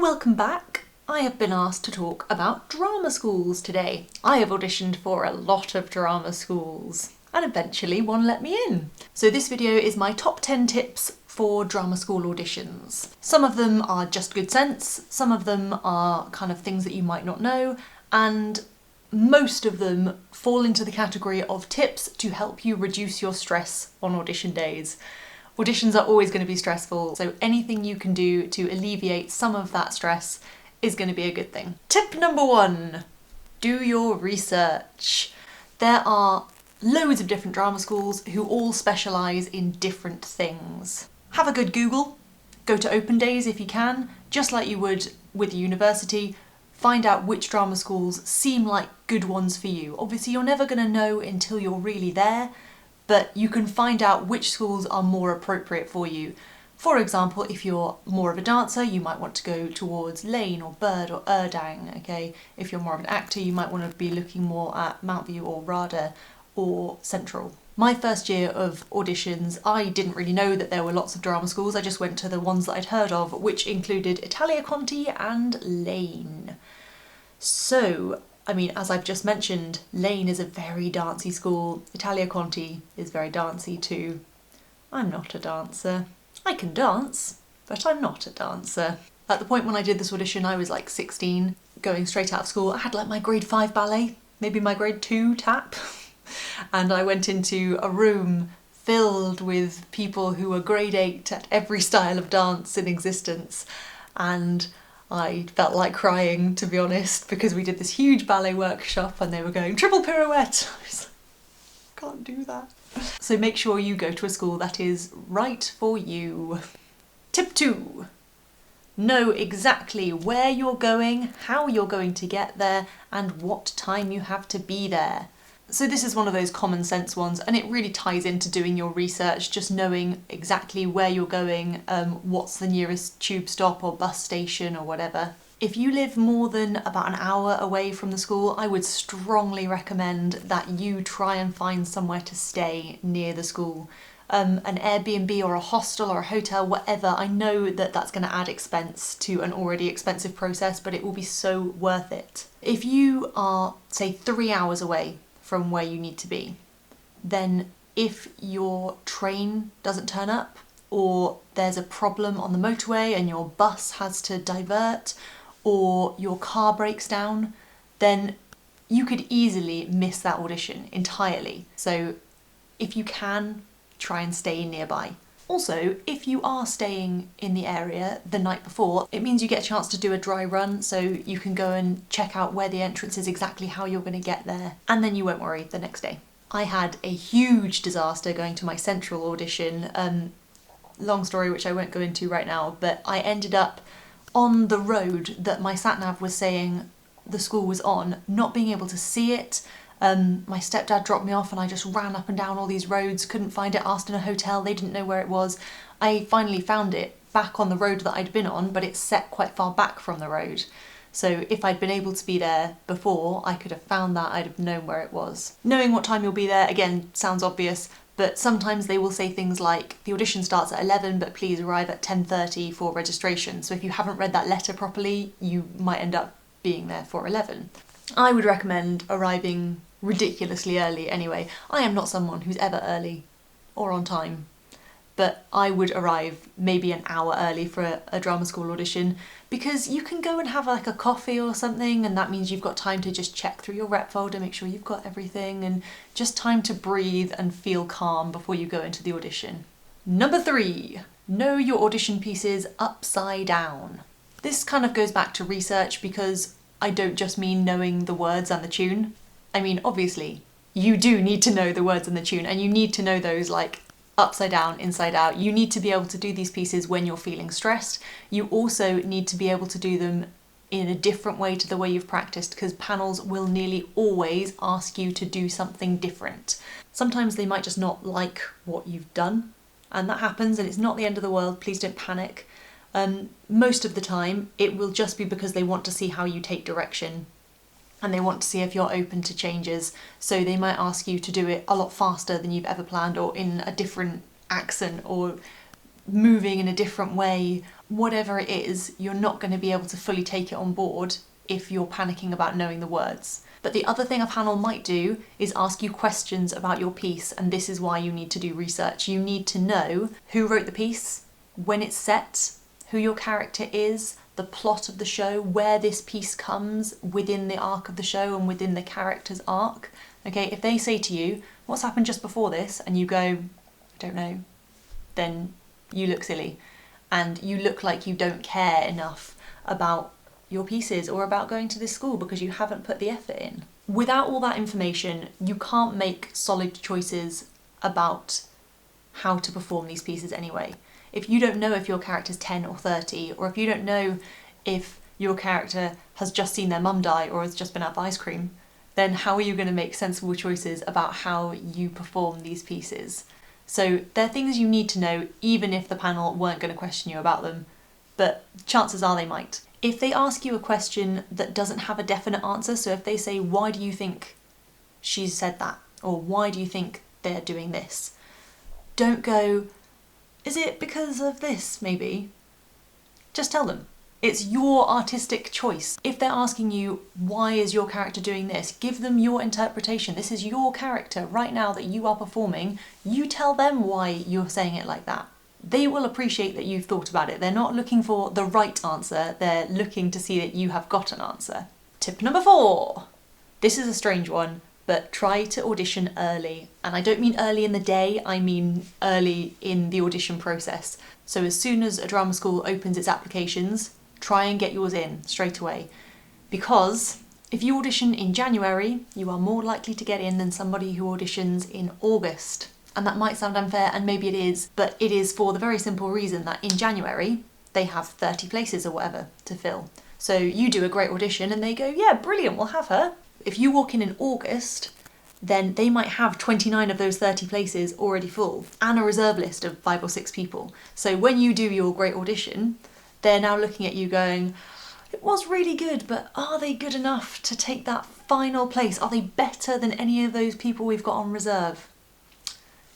welcome back. I have been asked to talk about drama schools today. I have auditioned for a lot of drama schools and eventually one let me in. So this video is my top 10 tips for drama school auditions. Some of them are just good sense, some of them are kind of things that you might not know, and most of them fall into the category of tips to help you reduce your stress on audition days. Auditions are always going to be stressful, so anything you can do to alleviate some of that stress is going to be a good thing. Tip number 1, do your research. There are loads of different drama schools who all specialise in different things. Have a good Google, go to open days if you can, just like you would with a university. Find out which drama schools seem like good ones for you. Obviously you're never going to know until you're really there, but you can find out which schools are more appropriate for you. For example, if you're more of a dancer, you might want to go towards Lane or Bird or Erdang, okay? If you're more of an actor, you might want to be looking more at Mountview or RADA or Central. My first year of auditions, I didn't really know that there were lots of drama schools. I just went to the ones that I'd heard of, which included Italia Conti and Lane. So, I mean, as I've just mentioned, Lane is a very dancey school. Italia Conti is very dancey too. I'm not a dancer. I can dance, but I'm not a dancer. At the point when I did this audition, I was like 16, going straight out of school. I had like my grade 5 ballet, maybe my grade 2 tap. And I went into a room filled with people who were grade 8 at every style of dance in existence. And I felt like crying, to be honest, because we did this huge ballet workshop and they were going triple pirouette. I was like, can't do that. So make sure you go to a school that is right for you. Tip 2. Know exactly where you're going, how you're going to get there, and what time you have to be there. So this is one of those common sense ones, and it really ties into doing your research, just knowing exactly where you're going, what's the nearest tube stop or bus station or whatever. If you live more than about an hour away from the school, I would strongly recommend that you try and find somewhere to stay near the school. An Airbnb or a hostel or a hotel, whatever. I know that that's going to add expense to an already expensive process, but it will be so worth it. If you are, say, 3 hours away from where you need to be, then if your train doesn't turn up, or there's a problem on the motorway and your bus has to divert, or your car breaks down, then you could easily miss that audition entirely. So if you can, try and stay nearby. Also, if you are staying in the area the night before, it means you get a chance to do a dry run, so you can go and check out where the entrance is, exactly how you're going to get there, and then you won't worry the next day. I had a huge disaster going to my Central audition. Long story which I won't go into right now, but I ended up on the road that my sat-nav was saying the school was on, not being able to see it. My stepdad dropped me off and I just ran up and down all these roads, couldn't find it, asked in a hotel, they didn't know where it was. I finally found it back on the road that I'd been on, but it's set quite far back from the road. So if I'd been able to be there before, I could have found that, I'd have known where it was. Knowing what time you'll be there, again, sounds obvious, but sometimes they will say things like, the audition starts at 11, but please arrive at 10:30 for registration. So if you haven't read that letter properly, you might end up being there for 11. I would recommend arriving ridiculously early anyway. I am not someone who's ever early or on time, but I would arrive maybe an hour early for a drama school audition, because you can go and have like a coffee or something, and that means you've got time to just check through your rep folder, make sure you've got everything, and just time to breathe and feel calm before you go into the audition. Number 3, know your audition pieces upside down. This kind of goes back to research, because I don't just mean knowing the words and the tune. I mean, obviously, you do need to know the words and the tune, and you need to know those like upside down, inside out. You need to be able to do these pieces when you're feeling stressed. You also need to be able to do them in a different way to the way you've practiced, because panels will nearly always ask you to do something different. Sometimes they might just not like what you've done, and that happens, and it's not the end of the world. Please don't panic. Most of the time, it will just be because they want to see how you take direction, and they want to see if you're open to changes, so they might ask you to do it a lot faster than you've ever planned, or in a different accent, or moving in a different way, whatever it is, you're not going to be able to fully take it on board if you're panicking about knowing the words. But the other thing a panel might do is ask you questions about your piece, and this is why you need to do research. You need to know who wrote the piece, when it's set, who your character is, the plot of the show, where this piece comes within the arc of the show and within the character's arc. Okay, if they say to you, what's happened just before this? And you go, I don't know, then you look silly. And you look like you don't care enough about your pieces or about going to this school because you haven't put the effort in. Without all that information, you can't make solid choices about how to perform these pieces anyway. If you don't know if your character's 10 or 30, or if you don't know if your character has just seen their mum die or has just been out for ice cream, then how are you going to make sensible choices about how you perform these pieces? So they're things you need to know even if the panel weren't going to question you about them, but chances are they might. If they ask you a question that doesn't have a definite answer, so if they say, why do you think she's said that? Or why do you think they're doing this? Don't go, is it because of this, maybe? Just tell them. It's your artistic choice. If they're asking you, why is your character doing this? Give them your interpretation. This is your character right now that you are performing. You tell them why you're saying it like that. They will appreciate that you've thought about it. They're not looking for the right answer. They're looking to see that you have got an answer. Tip number 4. This is a strange one, but try to audition early. And I don't mean early in the day, I mean early in the audition process. So as soon as a drama school opens its applications, try and get yours in straight away. Because if you audition in January, you are more likely to get in than somebody who auditions in August. And that might sound unfair, and maybe it is, but it is for the very simple reason that in January, they have 30 places or whatever to fill. So you do a great audition and they go, yeah, brilliant, we'll have her. If you walk in August, then they might have 29 of those 30 places already full and a reserve list of 5 or 6 people. So when you do your great audition, they're now looking at you going, it was really good, but are they good enough to take that final place? Are they better than any of those people we've got on reserve?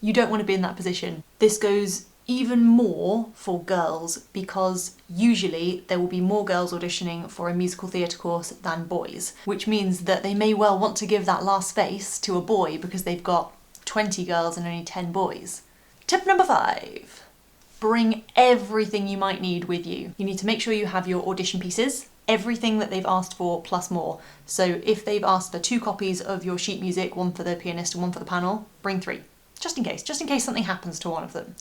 You don't want to be in that position. This goes even more for girls because usually there will be more girls auditioning for a musical theatre course than boys, which means that they may well want to give that last space to a boy because they've got 20 girls and only 10 boys. Tip number 5. Bring everything you might need with you. You need to make sure you have your audition pieces, everything that they've asked for plus more. So if they've asked for 2 copies of your sheet music, one for the pianist and one for the panel, bring 3. Just in case something happens to one of them.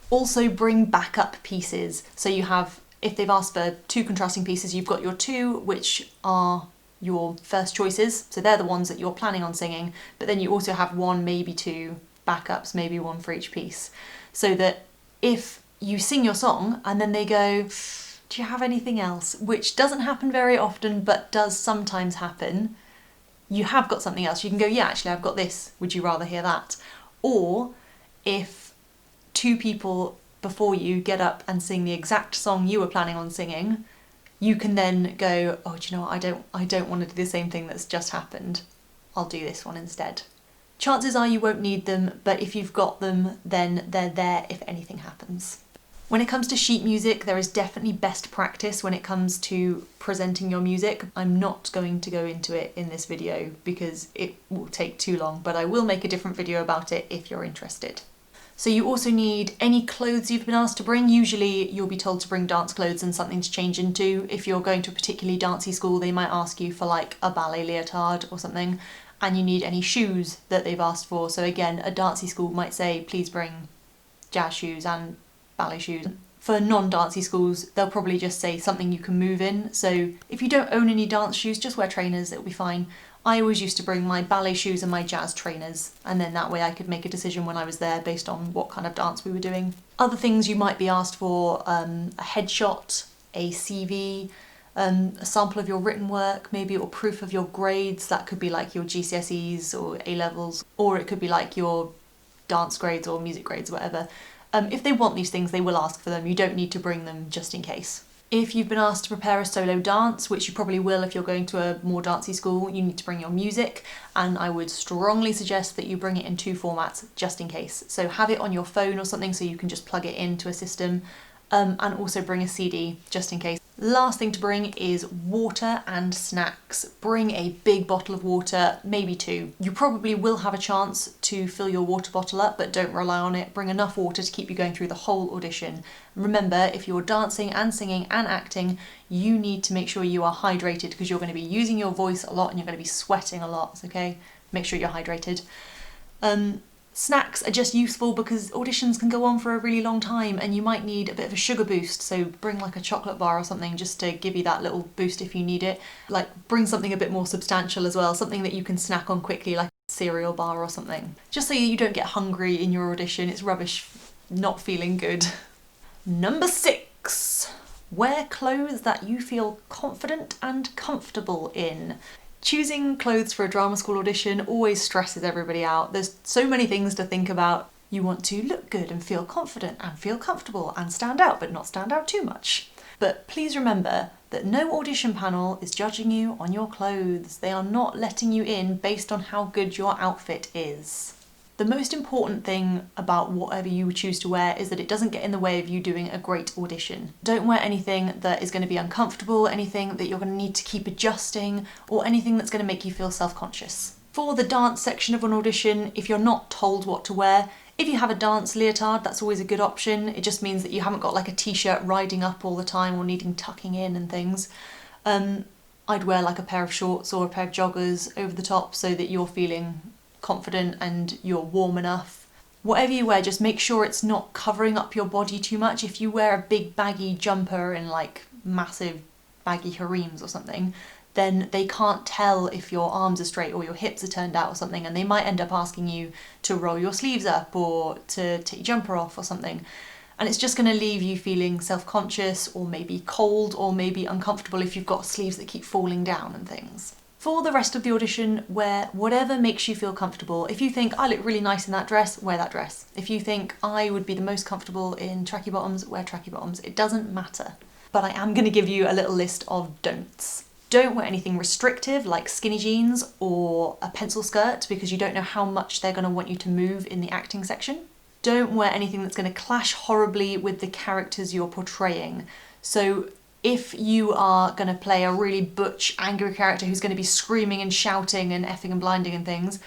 Also bring backup pieces. So you have, if they've asked for 2 contrasting pieces, you've got your 2 which are your first choices. So they're the ones that you're planning on singing, but then you also have 1, maybe 2 backups, maybe 1 for each piece. So that if you sing your song and then they go, do you have anything else? Which doesn't happen very often, but does sometimes happen. You have got something else. You can go, yeah, actually I've got this. Would you rather hear that? Or if 2 people before you get up and sing the exact song you were planning on singing, you can then go, oh, do you know what, I don't want to do the same thing that's just happened. I'll do this one instead. Chances are you won't need them, but if you've got them, then they're there if anything happens. When it comes to sheet music, there is definitely best practice when it comes to presenting your music. I'm not going to go into it in this video because it will take too long, but I will make a different video about it if you're interested. So you also need any clothes you've been asked to bring. Usually you'll be told to bring dance clothes and something to change into. If you're going to a particularly dancey school, they might ask you for like a ballet leotard or something, and you need any shoes that they've asked for. So again, a dancey school might say, please bring jazz shoes and ballet shoes. For non-dancey schools, they'll probably just say something you can move in. So if you don't own any dance shoes, just wear trainers, it'll be fine. I always used to bring my ballet shoes and my jazz trainers, and then that way I could make a decision when I was there based on what kind of dance we were doing. Other things you might be asked for, a headshot, a CV, a sample of your written work, maybe, or proof of your grades. That could be like your GCSEs or A-levels, or it could be like your dance grades or music grades or whatever. If they want these things, they will ask for them. You don't need to bring them just in case. If you've been asked to prepare a solo dance, which you probably will if you're going to a more dancey school, you need to bring your music, and I would strongly suggest that you bring it in 2 formats just in case. So have it on your phone or something so you can just plug it into a system, and also bring a CD just in case. Last thing to bring is water and snacks. Bring a big bottle of water, maybe 2. You probably will have a chance to fill your water bottle up, but don't rely on it. Bring enough water to keep you going through the whole audition. Remember, if you're dancing and singing and acting, you need to make sure you are hydrated because you're going to be using your voice a lot and you're going to be sweating a lot, okay? Make sure you're hydrated. Snacks are just useful because auditions can go on for a really long time and you might need a bit of a sugar boost, so bring like a chocolate bar or something just to give you that little boost if you need it. Like bring something a bit more substantial as well, something that you can snack on quickly, like a cereal bar or something. Just so you don't get hungry in your audition. It's rubbish not feeling good. Number 6. Wear clothes that you feel confident and comfortable in. Choosing clothes for a drama school audition always stresses everybody out. There's so many things to think about. You want to look good and feel confident and feel comfortable and stand out, but not stand out too much. But please remember that no audition panel is judging you on your clothes. They are not letting you in based on how good your outfit is. The most important thing about whatever you choose to wear is that it doesn't get in the way of you doing a great audition. Don't wear anything that is going to be uncomfortable, anything that you're going to need to keep adjusting, or anything that's going to make you feel self-conscious. For the dance section of an audition, if you're not told what to wear, if you have a dance leotard, that's always a good option. It just means that you haven't got like a t-shirt riding up all the time or needing tucking in and things. I'd wear like a pair of shorts or a pair of joggers over the top so that you're feeling confident and you're warm enough. Whatever you wear, just make sure it's not covering up your body too much. If you wear a big baggy jumper and like massive baggy harems or something, then they can't tell if your arms are straight or your hips are turned out or something, and they might end up asking you to roll your sleeves up or to take your jumper off or something. And it's just going to leave you feeling self-conscious or maybe cold or maybe uncomfortable if you've got sleeves that keep falling down and things. For the rest of the audition, wear whatever makes you feel comfortable. If you think, I look really nice in that dress, wear that dress. If you think, I would be the most comfortable in tracky bottoms, wear tracky bottoms. It doesn't matter. But I am going to give you a little list of don'ts. Don't wear anything restrictive like skinny jeans or a pencil skirt because you don't know how much they're going to want you to move in the acting section. Don't wear anything that's going to clash horribly with the characters you're portraying. So if you are going to play a really butch, angry character who's going to be screaming and shouting and effing and blinding and things,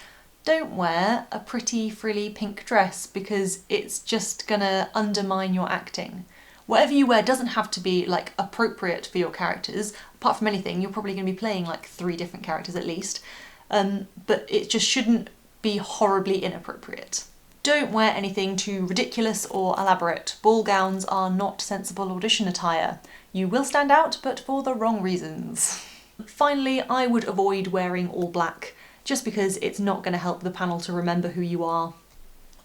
don't wear a pretty frilly pink dress because it's just going to undermine your acting. Whatever you wear doesn't have to be like appropriate for your characters. Apart from anything, you're probably going to be playing like 3 different characters at least. But it just shouldn't be horribly inappropriate. Don't wear anything too ridiculous or elaborate. Ball gowns are not sensible audition attire. You will stand out, but for the wrong reasons. Finally, I would avoid wearing all black, just because it's not going to help the panel to remember who you are.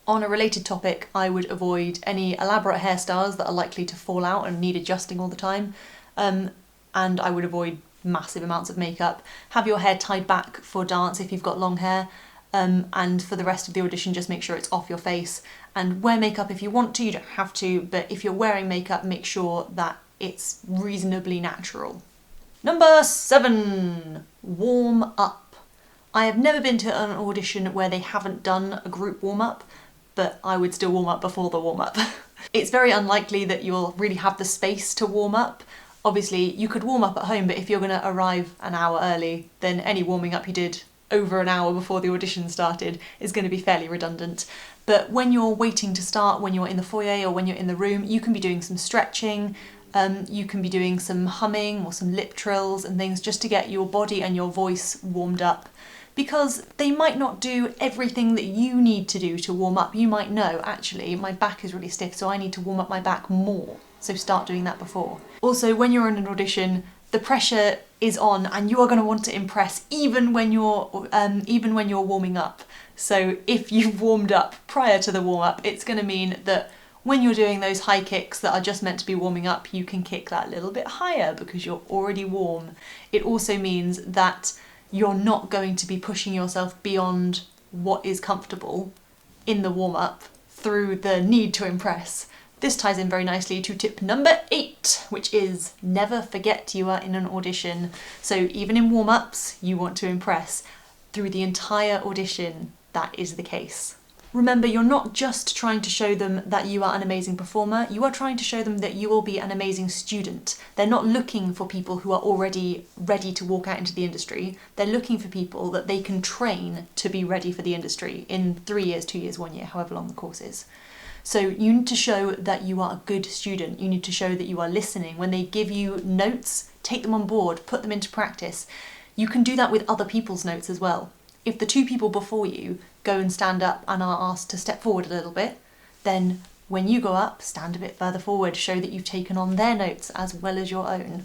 On a related topic, I would avoid any elaborate hairstyles that are likely to fall out and need adjusting all the time. And I would avoid massive amounts of makeup. Have your hair tied back for dance if you've got long hair. And for the rest of the audition, just make sure it's off your face. And wear makeup if you want to, you don't have to, but if you're wearing makeup, make sure that it's reasonably natural. Number 7, warm up. I have never been to an audition where they haven't done a group warm-up, but I would still warm up before the warm-up. It's very unlikely that you'll really have the space to warm up. Obviously, you could warm up at home, but if you're going to arrive an hour early, then any warming up you did over an hour before the audition started is going to be fairly redundant. But when you're waiting to start, when you're in the foyer or when you're in the room, you can be doing some stretching, you can be doing some humming or some lip trills and things just to get your body and your voice warmed up. Because they might not do everything that you need to do to warm up. You might know, actually, my back is really stiff, so I need to warm up my back more. So start doing that before. Also, when you're in an audition, the pressure is on and you are going to want to impress even when you're warming up. So if you've warmed up prior to the warm-up, it's going to mean that when you're doing those high kicks that are just meant to be warming up, you can kick that little bit higher because you're already warm. It also means that you're not going to be pushing yourself beyond what is comfortable in the warm-up through the need to impress. This ties in very nicely to tip number 8, which is never forget you are in an audition. So even in warm-ups, you want to impress. Through the entire audition, that is the case. Remember, you're not just trying to show them that you are an amazing performer, you are trying to show them that you will be an amazing student. They're not looking for people who are already ready to walk out into the industry. They're looking for people that they can train to be ready for the industry in 3 years, 2 years, 1 year, however long the course is. So you need to show that you are a good student. You need to show that you are listening. When they give you notes, take them on board, put them into practice. You can do that with other people's notes as well. If the 2 people before you go and stand up and are asked to step forward a little bit, then when you go up, stand a bit further forward, show that you've taken on their notes as well as your own.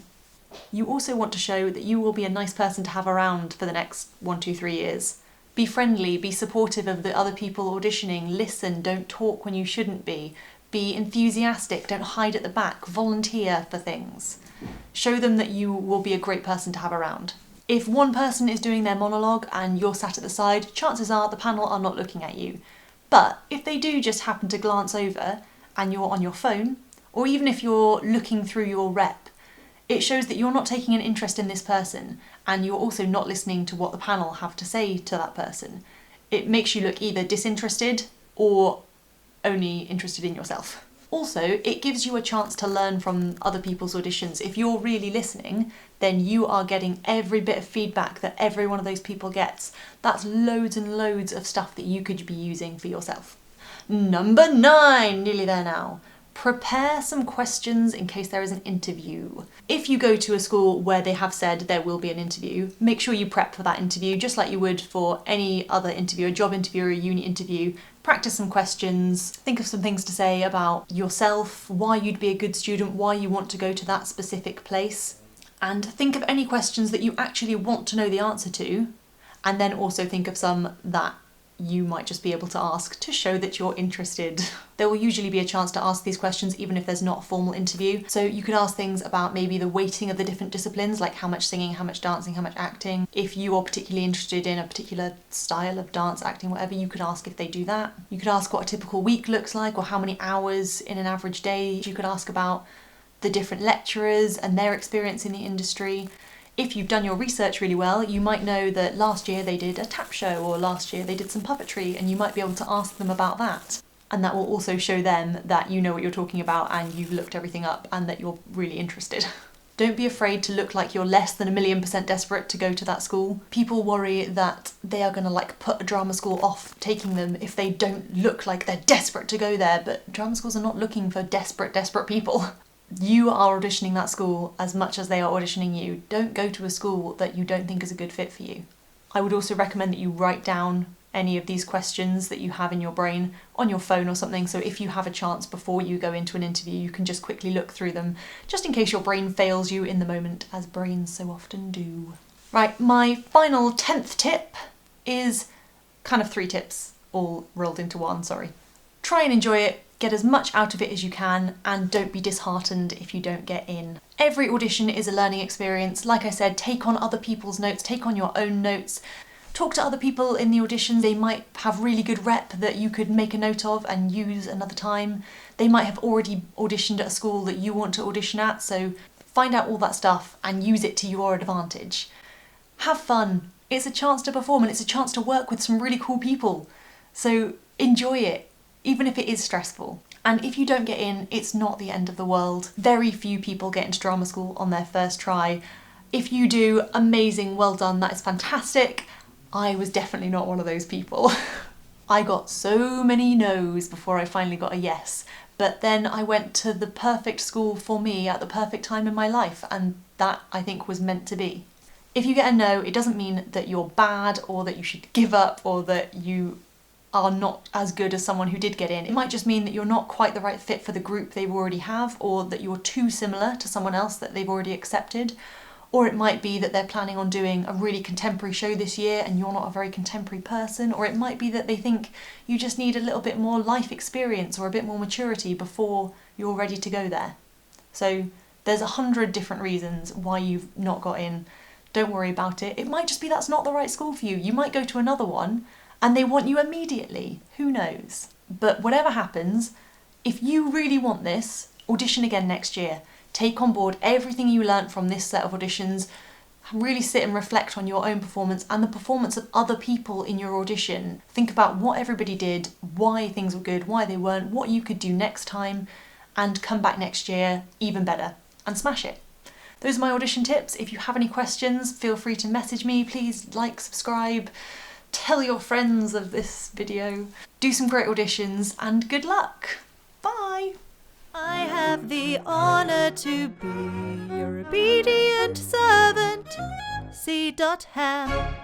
You also want to show that you will be a nice person to have around for the next 1, 2, 3 years. Be friendly, be supportive of the other people auditioning, listen, don't talk when you shouldn't be enthusiastic, don't hide at the back, volunteer for things. Show them that you will be a great person to have around. If one person is doing their monologue and you're sat at the side, chances are the panel are not looking at you. But if they do just happen to glance over and you're on your phone, or even if you're looking through your rep, it shows that you're not taking an interest in this person and you're also not listening to what the panel have to say to that person. It makes you look either disinterested or only interested in yourself. Also, it gives you a chance to learn from other people's auditions. If you're really listening, then you are getting every bit of feedback that every one of those people gets. That's loads and loads of stuff that you could be using for yourself. Number 9, nearly there now. Prepare some questions in case there is an interview. If you go to a school where they have said there will be an interview, make sure you prep for that interview just like you would for any other interview, a job interview or a uni interview. Practice some questions, think of some things to say about yourself, why you'd be a good student, why you want to go to that specific place, and think of any questions that you actually want to know the answer to, and then also think of some that you might just be able to ask to show that you're interested. There will usually be a chance to ask these questions even if there's not a formal interview. So you could ask things about maybe the weighting of the different disciplines, like how much singing, how much dancing, how much acting. If you are particularly interested in a particular style of dance, acting, whatever, you could ask if they do that. You could ask what a typical week looks like or how many hours in an average day. You could ask about the different lecturers and their experience in the industry. If you've done your research really well, you might know that last year they did a tap show or last year they did some puppetry, and you might be able to ask them about that. And that will also show them that you know what you're talking about and you've looked everything up and that you're really interested. Don't be afraid to look like you're less than 1,000,000% desperate to go to that school. People worry that they are going to put a drama school off taking them if they don't look like they're desperate to go there, but drama schools are not looking for desperate people. You are auditioning that school as much as they are auditioning you. Don't go to a school that you don't think is a good fit for you. I would also recommend that you write down any of these questions that you have in your brain on your phone or something, so if you have a chance before you go into an interview, you can just quickly look through them, just in case your brain fails you in the moment, as brains so often do. Right, my final 10th tip is kind of 3 tips all rolled into one, sorry. Try and enjoy it. Get as much out of it as you can, and don't be disheartened if you don't get in. Every audition is a learning experience. Like I said, take on other people's notes, take on your own notes. Talk to other people in the auditions. They might have really good rep that you could make a note of and use another time. They might have already auditioned at a school that you want to audition at, so find out all that stuff and use it to your advantage. Have fun. It's a chance to perform and it's a chance to work with some really cool people. So enjoy it, even if it is stressful. And if you don't get in, it's not the end of the world. Very few people get into drama school on their first try. If you do, amazing, well done, that is fantastic. I was definitely not one of those people. I got so many no's before I finally got a yes, but then I went to the perfect school for me at the perfect time in my life, and that I think was meant to be. If you get a no, it doesn't mean that you're bad or that you should give up or that you are not as good as someone who did get in. It might just mean that you're not quite the right fit for the group they already have, or that you're too similar to someone else that they've already accepted. Or it might be that they're planning on doing a really contemporary show this year and you're not a very contemporary person. Or it might be that they think you just need a little bit more life experience or a bit more maturity before you're ready to go there. So there's 100 different reasons why you've not got in. Don't worry about it. It might just be that's not the right school for you. You might go to another one and they want you immediately. Who knows? But whatever happens, if you really want this, audition again next year. Take on board everything you learnt from this set of auditions, Really sit and reflect on your own performance and the performance of other people in your audition. Think about what everybody did, why things were good, why they weren't, what you could do next time, and come back next year even better and smash it. Those are my audition tips. If you have any questions, feel free to message me. Please like, subscribe, tell your friends of this video. Do some great auditions and good luck. Bye! I have the honor to be your obedient servant, C.Ham.